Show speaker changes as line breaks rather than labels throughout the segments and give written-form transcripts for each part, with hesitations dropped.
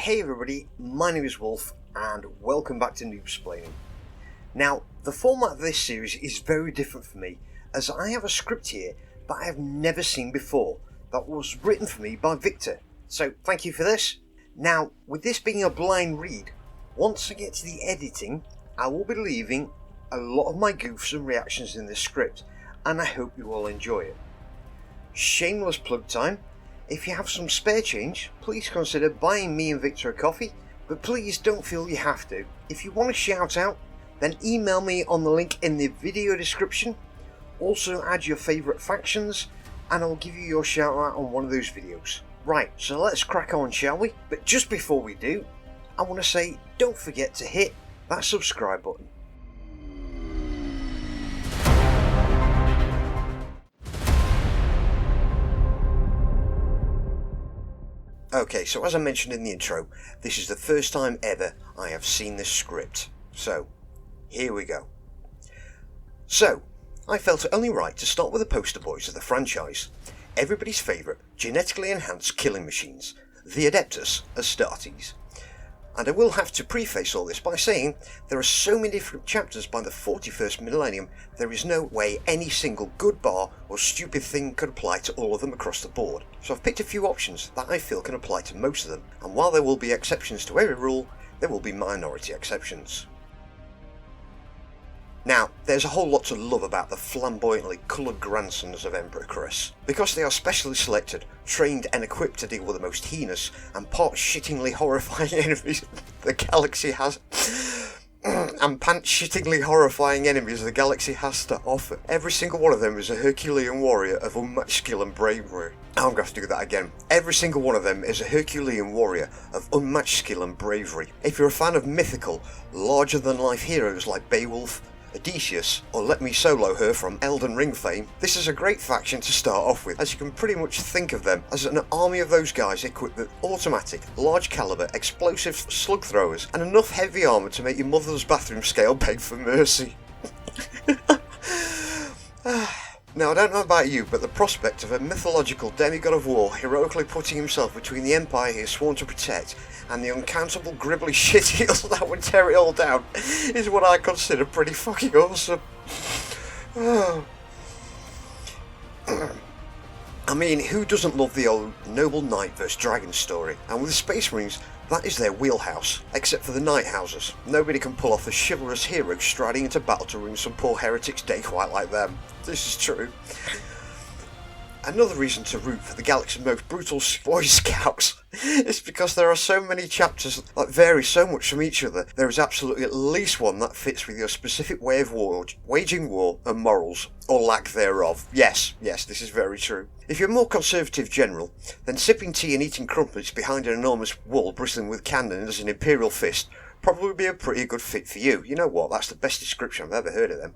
Hey everybody, my name is Wolf and welcome back to Noob-Splaining. Now, the format of this series is very different for me as I have a script here that I have never seen before that was written for me by Victor, so thank you for this. Now, with this being a blind read, once I get to the editing, I will be leaving a lot of my goofs and reactions in this script and I hope you all enjoy it. Shameless plug time. If you have some spare change, please consider buying me and Victor a coffee, but please don't feel you have to. If you want a shout out, then email me on the link in the video description. Also add your favourite factions, and I'll give you your shout out on one of those videos. Right, so let's crack on, shall we? But just before we do, I want to say don't forget to hit that subscribe button. Okay, so as I mentioned in the intro, this is the first time ever I have seen this script. So, here we go. So, I felt it only right to start with the poster boys of the franchise. Everybody's favourite genetically enhanced killing machines, the Adeptus Astartes. And I will have to preface all this by saying there are so many different chapters by the 41st millennium, there is no way any single good bar or stupid thing could apply to all of them across the board. So I've picked a few options that I feel can apply to most of them, and while there will be exceptions to every rule, there will be minority exceptions. Now, there's a whole lot to love about the flamboyantly coloured grandsons of Emperor Chris, because they are specially selected, trained and equipped to deal with the most heinous and part-shittingly horrifying enemies the galaxy has to offer. Every single one of them is a Herculean warrior of unmatched skill and bravery. I'm going to have to do that again. Every single one of them is a Herculean warrior of unmatched skill and bravery. If you're a fan of mythical, larger-than-life heroes like Beowulf, Odysseus, or Let Me Solo Her from Elden Ring fame, this is a great faction to start off with, as you can pretty much think of them as an army of those guys equipped with automatic, large caliber, explosive slug throwers, and enough heavy armour to make your mother's bathroom scale beg for mercy. Now, I don't know about you, but the prospect of a mythological demigod of war heroically putting himself between the empire he has sworn to protect and the uncountable gribbly shit eels that would tear it all down is what I consider pretty fucking awesome. I mean, who doesn't love the old noble knight vs dragon story? And with the Space Marines, that is their wheelhouse, except for the Night Houses. Nobody can pull off a chivalrous hero striding into battle to ruin some poor heretic's day quite like them. This is true. Another reason to root for the galaxy's most brutal Boy Scouts is because there are so many chapters that vary so much from each other. There is absolutely at least one that fits with your specific way of waging war and morals, or lack thereof. Yes, this is very true. If you're a more conservative general, then sipping tea and eating crumpets behind an enormous wall bristling with cannons as an imperial fist probably be a pretty good fit for you. You know what, that's the best description I've ever heard of them.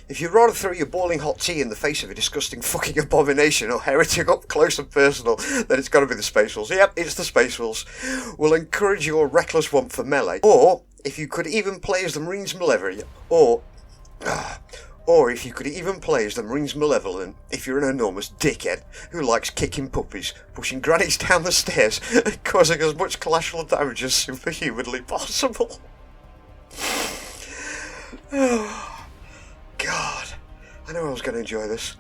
If you'd rather throw your boiling hot tea in the face of a disgusting fucking abomination or heretic up close and personal, then it's got to be the Space Wolves. Yep, it's the Space Wolves. We'll encourage your reckless want for melee. Or, if you could even play as the Marines Malevolent, or if you could even play as the Marines Malevolent, if you're an enormous dickhead who likes kicking puppies, pushing grannies down the stairs, and causing as much collateral damage as superhumanly possible. God, I knew I was going to enjoy this.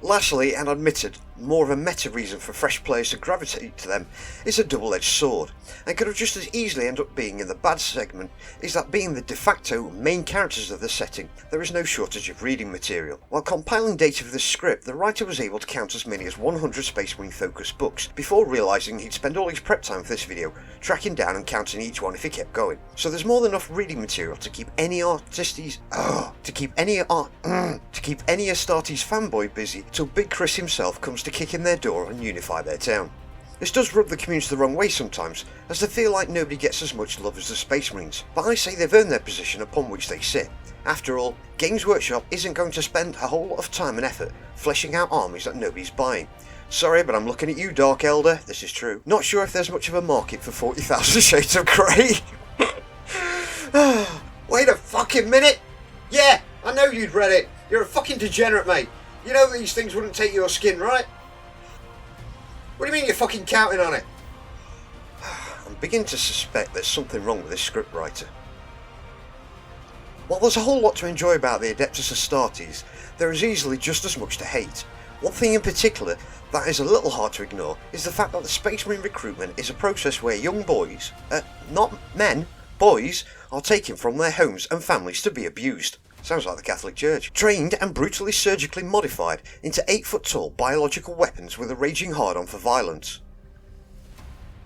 Lastly, and admitted, more of a meta reason for fresh players to gravitate to them is a double-edged sword, and could have just as easily end up being in the bad segment, is that being the de facto main characters of the setting, there is no shortage of reading material. While compiling data for this script, the writer was able to count as many as 100 Space Marine focused books, before realising he'd spend all his prep time for this video, tracking down and counting each one if he kept going. So there's more than enough reading material to keep any Astartes fanboy busy, till Big Chris himself comes to kick in their door and unify their town. This does rub the community the wrong way sometimes, as they feel like nobody gets as much love as the Space Marines, but I say they've earned their position upon which they sit. After all, Games Workshop isn't going to spend a whole lot of time and effort fleshing out armies that nobody's buying. Sorry, but I'm looking at you, Dark Elder, this is true. Not sure if there's much of a market for 40,000 Shades of Grey. Wait a fucking minute! Yeah, I know you'd read it. You're a fucking degenerate, mate. You know these things wouldn't take your skin, right? What do you mean you're fucking counting on it? I'm I'm beginning to suspect there's something wrong with this scriptwriter. While there's a whole lot to enjoy about the Adeptus Astartes, there is easily just as much to hate. One thing in particular that is a little hard to ignore is the fact that the Space Marine recruitment is a process where young boys, not men, boys, are taken from their homes and families to be abused. Sounds like the Catholic Church. Trained and brutally surgically modified into 8-foot-tall biological weapons with a raging hard-on for violence.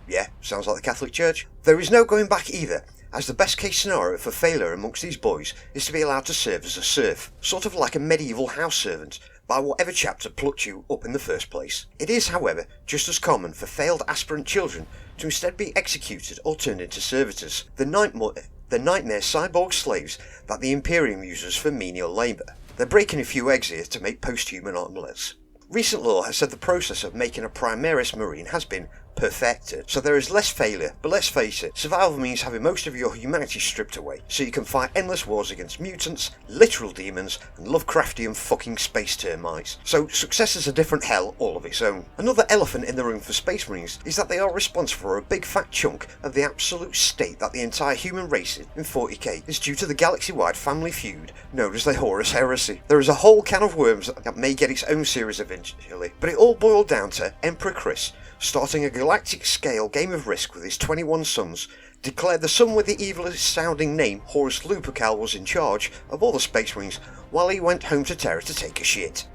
Yeah, sounds like the Catholic Church. There is no going back either, as the best case scenario for failure amongst these boys is to be allowed to serve as a serf, sort of like a medieval house servant, by whatever chapter plucked you up in the first place. It is, however, just as common for failed aspirant children to instead be executed or turned into servitors, the nightmare cyborg slaves that the Imperium uses for menial labour. They're breaking a few eggs here to make post-human omelettes. Recent lore has said the process of making a Primaris Marine has been perfected, so there is less failure, but let's face it, survival means having most of your humanity stripped away, so you can fight endless wars against mutants, literal demons, and Lovecraftian fucking space termites. So success is a different hell all of its own. Another elephant in the room for Space Marines is that they are responsible for a big fat chunk of the absolute state that the entire human race in 40k is due to the galaxy-wide family feud known as the Horus Heresy. There is a whole can of worms that may get its own series eventually, but it all boiled down to Emperor Chris starting a galactic-scale game of Risk with his 21 sons, declared the son with the evilest-sounding name Horus Lupercal was in charge of all the Space Marines while he went home to Terra to take a shit.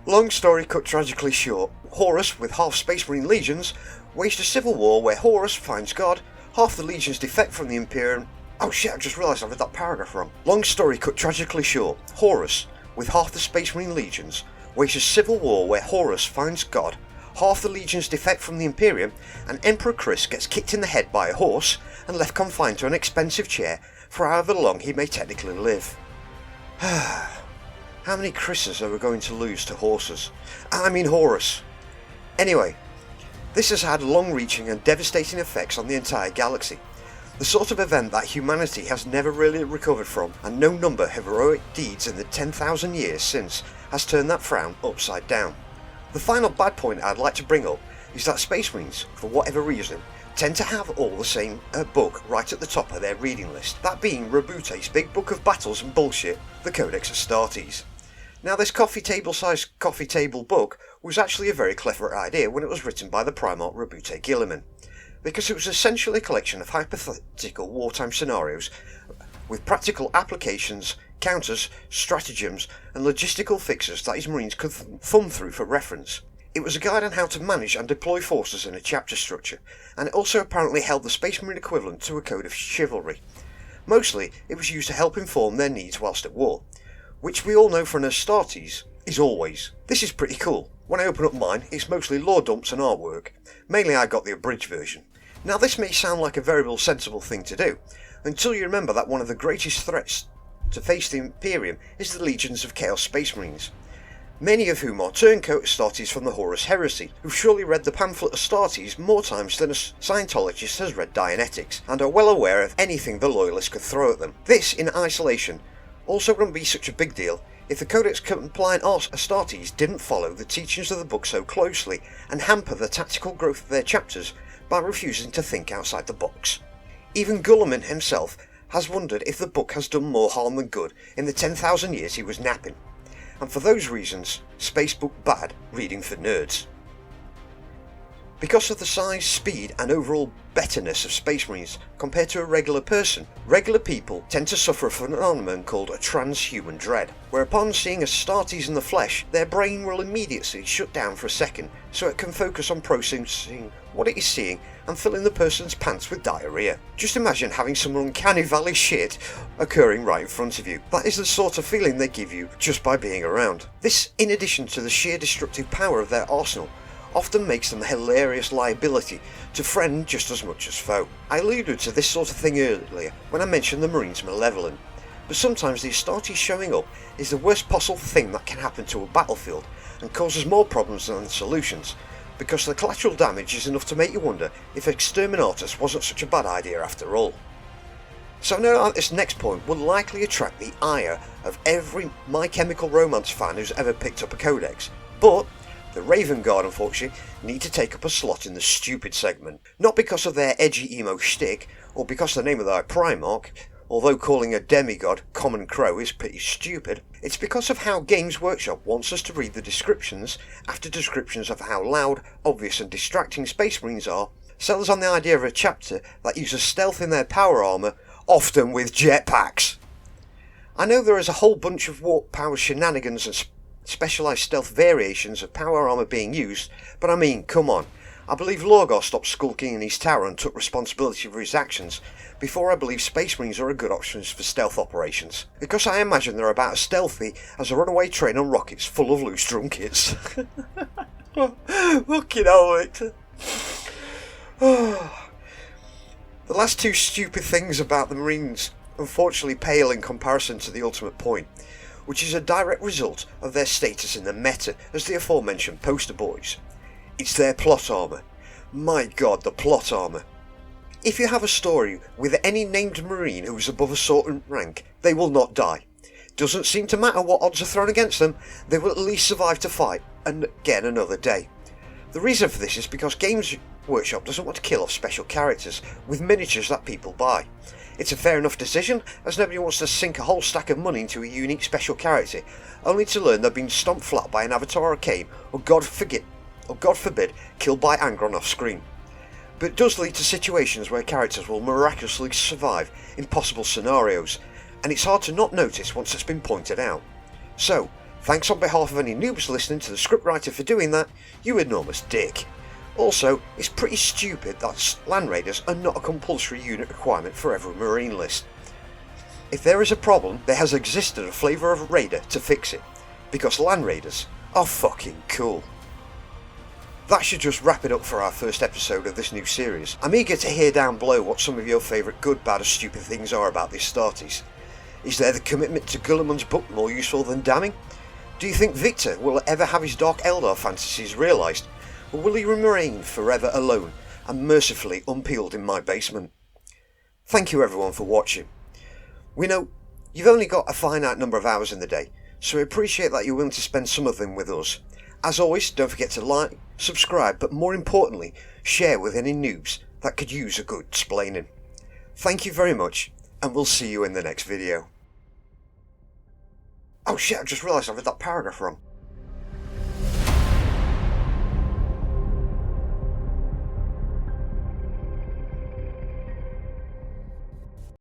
Long story cut tragically short, Horus, with half Space Marine legions, waged a civil war where Horus finds God, half the legions defect from the Imperium. Oh shit, I just realised I read that paragraph wrong. Long story cut tragically short, Horus, with half the Space Marine legions, waged a civil war where Horus finds God, half the legions defect from the Imperium, and Emperor Chris gets kicked in the head by a horse and left confined to an expensive chair for however long he may technically live. How many Chris's are we going to lose to horses? I mean Horus. Anyway, this has had long-reaching and devastating effects on the entire galaxy. The sort of event that humanity has never really recovered from, and no number of heroic deeds in the 10,000 years since has turned that frown upside down. The final bad point I'd like to bring up is that Space Marines, for whatever reason, tend to have all the same book right at the top of their reading list, that being Rabute's big book of battles and bullshit, the Codex Astartes. Now this coffee table book was actually a very clever idea when it was written by the Primarch Rabute Guilliman, because it was essentially a collection of hypothetical wartime scenarios with practical applications, counters, stratagems and logistical fixes that his Marines could thumb through for reference. It was a guide on how to manage and deploy forces in a chapter structure, and it also apparently held the Space Marine equivalent to a code of chivalry. Mostly, it was used to help inform their needs whilst at war, which we all know from Astartes is always. This is pretty cool. When I open up mine, it's mostly lore dumps and artwork. Mainly I got the abridged version. Now this may sound like a very sensible thing to do, until you remember that one of the greatest threats to face the Imperium is the legions of Chaos Space Marines, many of whom are turncoat Astartes from the Horus Heresy, who've surely read the pamphlet Astartes more times than a Scientologist has read Dianetics, and are well aware of anything the Loyalists could throw at them. This, in isolation, also wouldn't be such a big deal if the Codex compliant Astartes didn't follow the teachings of the book so closely and hamper the tactical growth of their chapters by refusing to think outside the box. Even Guilliman himself has wondered if the book has done more harm than good in the 10,000 years he was napping. And for those reasons, Spacebook bad reading for nerds. Because of the size, speed and overall betterness of Space Marines compared to a regular person, regular people tend to suffer a phenomenon called a transhuman dread, where upon seeing Astartes in the flesh, their brain will immediately shut down for a second so it can focus on processing what it is seeing and filling the person's pants with diarrhea. Just imagine having some uncanny valley shit occurring right in front of you. That is the sort of feeling they give you just by being around. This, in addition to the sheer destructive power of their arsenal, often makes them a hilarious liability to friend just as much as foe. I alluded to this sort of thing earlier when I mentioned the Marines' malevolent, but sometimes the Astartes showing up is the worst possible thing that can happen to a battlefield and causes more problems than solutions, because the collateral damage is enough to make you wonder if Exterminatus wasn't such a bad idea after all. So now this next point will likely attract the ire of every My Chemical Romance fan who's ever picked up a codex, but The Raven Guard, unfortunately, need to take up a slot in the stupid segment. Not because of their edgy emo shtick, or because the name of their Primarch, although calling a demigod Common Crow is pretty stupid. It's because of how Games Workshop wants us to read the descriptions after descriptions of how loud, obvious and distracting Space Marines are, sell us on the idea of a chapter that uses stealth in their power armour, often with jetpacks. I know there is a whole bunch of warp power shenanigans and specialised stealth variations of power armour being used, but I mean, come on. I believe Lorgar stopped skulking in his tower and took responsibility for his actions before I believe Space Marines are a good option for stealth operations, because I imagine they're about as stealthy as a runaway train on rockets full of loose drum kits. Fucking hell, Victor. The last two stupid things about the Marines unfortunately pale in comparison to the ultimate point, which is a direct result of their status in the meta as the aforementioned poster boys. It's their plot armour. My god, the plot armour. If you have a story with any named Marine who is above a certain rank, they will not die. Doesn't seem to matter what odds are thrown against them, they will at least survive to fight and again another day. The reason for this is because Games Workshop doesn't want to kill off special characters with miniatures that people buy. It's a fair enough decision, as nobody wants to sink a whole stack of money into a unique special character, only to learn they've been stomped flat by an Avatar Arcane, or God forbid, killed by Angron off screen. But it does lead to situations where characters will miraculously survive impossible scenarios, and it's hard to not notice once it's been pointed out. So, thanks on behalf of any noobs listening to the scriptwriter for doing that, you enormous dick. Also, it's pretty stupid that Land Raiders are not a compulsory unit requirement for every Marine list. If there is a problem, there has existed a flavour of Raider to fix it, because Land Raiders are fucking cool. That should just wrap it up for our first episode of this new series. I'm eager to hear down below what some of your favourite good, bad or stupid things are about these starties. Is there the commitment to Guilliman's book more useful than damning? Do you think Victor will ever have his Dark Eldar fantasies realised? Or will he remain forever alone and mercifully unpeeled in my basement? Thank you everyone for watching. We know you've only got a finite number of hours in the day, so we appreciate that you're willing to spend some of them with us. As always, don't forget to like, subscribe, but more importantly, share with any noobs that could use a good splaining. Thank you very much, and we'll see you in the next video. Oh shit, I just realised I read that paragraph wrong.